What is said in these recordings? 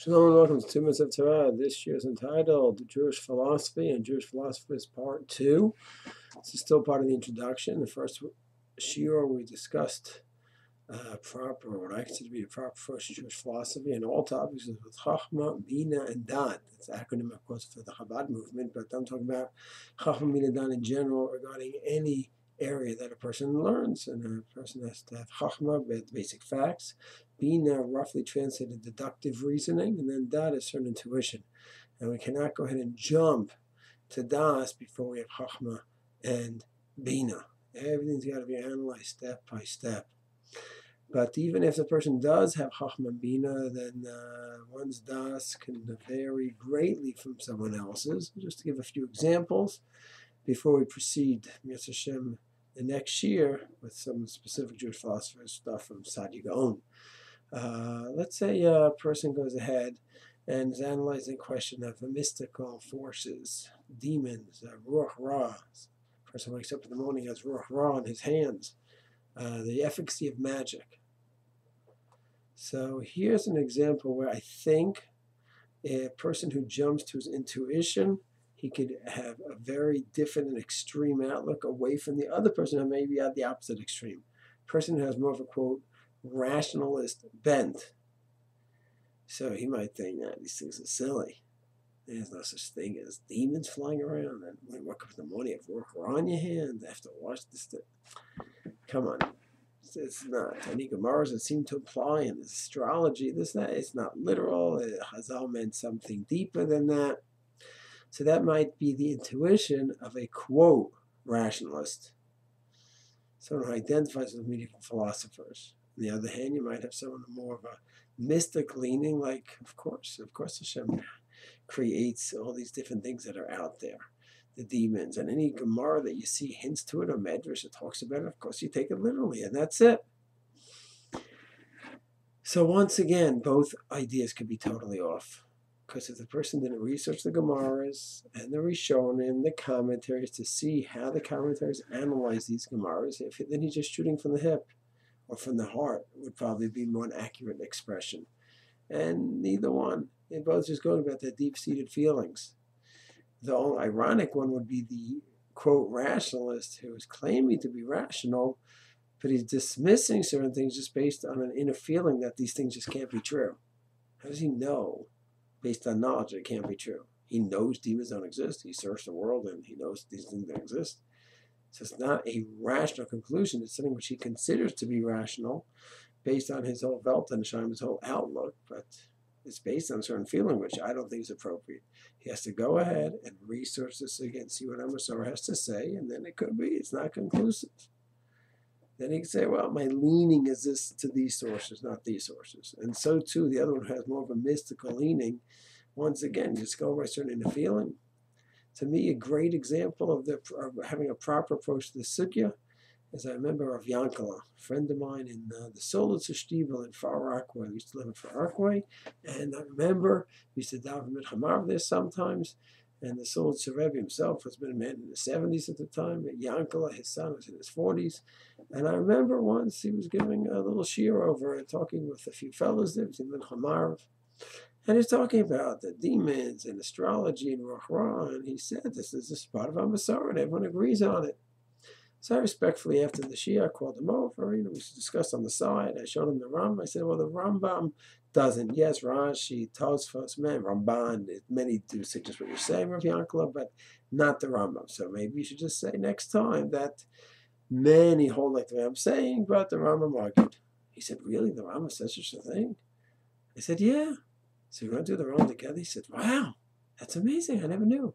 Shalom and welcome to 2 Minutes of Torah. This year is entitled Jewish Philosophy and Jewish Philosophers Part 2. This is still part of the introduction. The first shiur we discussed what I consider to be the proper approach to Jewish philosophy and all topics with Chochma, Bina and Daat. It's an acronym, of course, for the Chabad movement, but I'm talking about Chochma, Bina and Daat in general regarding any area that a person learns, and a person has to have Chochma, basic facts, Bina, roughly translated deductive reasoning, and then Daat is certain intuition. And we cannot go ahead and jump to Das before we have Chochma and Bina. Everything's got to be analyzed step by step. But even if the person does have Chochma and Bina, then one's Das can vary greatly from someone else's. Just to give a few examples before we proceed, Mitzvah Hashem, the next year with some specific Jewish philosophers stuff from Sadi Gaon. Let's say a person goes ahead and is analyzing the question of mystical forces, demons, Ruach Ra. A person wakes up in the morning, has Ruach Ra in his hands, the efficacy of magic. So here's an example where I think a person who jumps to his intuition, he could have a very different and extreme outlook away from the other person who may be at the opposite extreme. Person who has more of a, quote, rationalist bent. So he might think, these things are silly. There's no such thing as demons flying around. And when you wake up in the morning, you have work on your hand. I have to wash this thing. Come on. It's not. Any Gemaras that seem to apply in astrology, that, it's not literal. Hazal meant something deeper than that. So that might be the intuition of a, quote, rationalist. Someone who identifies with medieval philosophers. On the other hand, you might have someone more of a mystic leaning, like, of course, Hashem creates all these different things that are out there, the demons, and any Gemara that you see hints to it or Medrash that talks about it, of course, you take it literally, and that's it. So once again, both ideas could be totally off, because if the person didn't research the Gemaras and the Rishonim, the commentaries, to see how the commentaries analyze these Gemaras, then he's just shooting from the hip. Or from the heart would probably be more an accurate expression. And neither one. They're both just going about their deep-seated feelings. The only ironic one would be the, quote, rationalist who is claiming to be rational, but he's dismissing certain things just based on an inner feeling that these things just can't be true. How does he know, based on knowledge, that it can't be true? He knows demons don't exist. He searched the world and he knows these things don't exist. So it's not a rational conclusion. It's something which he considers to be rational based on his whole Weltanschauung, his whole outlook, but it's based on a certain feeling, which I don't think is appropriate. He has to go ahead and research this again, see what Amos has to say, and then it could be it's not conclusive. Then he can say, well, my leaning is this to these sources, not these sources. And so, too, the other one has more of a mystical leaning. Once again, just go by a certain inner feeling. To me, a great example of having a proper approach to the sugya is I remember of Yankala, a friend of mine in the Solitzer Stiebel in Far Rockaway. We used to live in Far Rockaway, and I remember we used to daven Milchamav there sometimes, and the Solitzer Rebbe himself has been a man in the 70s at the time, and Yankala, his son, was in his 40s, and I remember once he was giving a little shiur over talking with a few fellows there, in Milchamav. And he's talking about the demons and astrology and Ruach Ra, and he said this is part of Amasar, and everyone agrees on it. So I respectfully, after the shiur, called him over. We discussed on the side. I showed him the Rambam. I said, well, the Rambam doesn't. Yes, Rashi, Tosfos, Ramban, many do say just what you're saying, Rav Yankala, but not the Rambam. So maybe you should just say next time that many hold like the way I'm saying, but the Rambam argued. He said, really, the Rambam says such a thing? I said, yeah. So we're going to do the Rambam together. He said, wow, that's amazing. I never knew.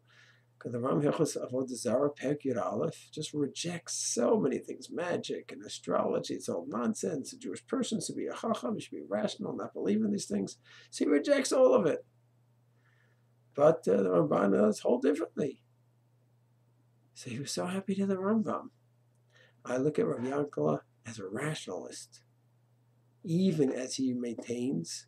Because the Rambam Hilchos Avodah Zarah, Perek Yud Aleph, just rejects so many things, magic and astrology. It's all nonsense. A Jewish person should be a chacham, should be rational, not believe in these things. So he rejects all of it. But the Ramban does hold differently. So he was so happy to the Rambam. I look at Rav Yankala as a rationalist, even as he maintains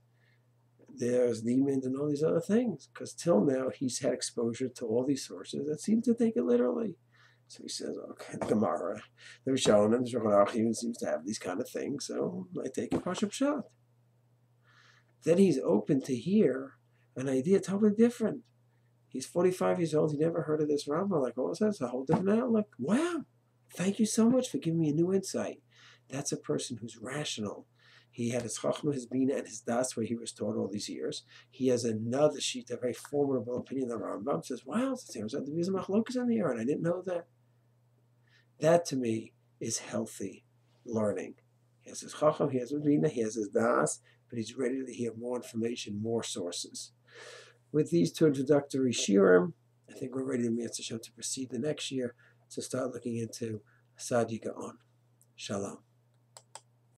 there's demons and all these other things, because till now he's had exposure to all these sources that seem to take it literally. So he says, okay, the Gemara, the Rishonim, the Shulchan Aruch even seems to have these kind of things, so I take a Pashup Pshat. then he's open to hear an idea totally different. He's 45 years old. He never heard of this Rambam. Like, all of a sudden, it's a whole different outlook. Wow. Thank you so much for giving me a new insight. That's a person who's rational. He had his Chochma, his Bina, and his Daat, where he was taught all these years. He has another sheet, a very formidable opinion of the Rambam. Says, wow, there's a machlokas in the air, and I didn't know that. That, to me, is healthy learning. He has his Chochma, he has his Bina, he has his Daat, but he's ready to hear more information, more sources. With these two introductory shiurim, I think we're ready to proceed the next year to start looking into Saadia Gaon. Shalom.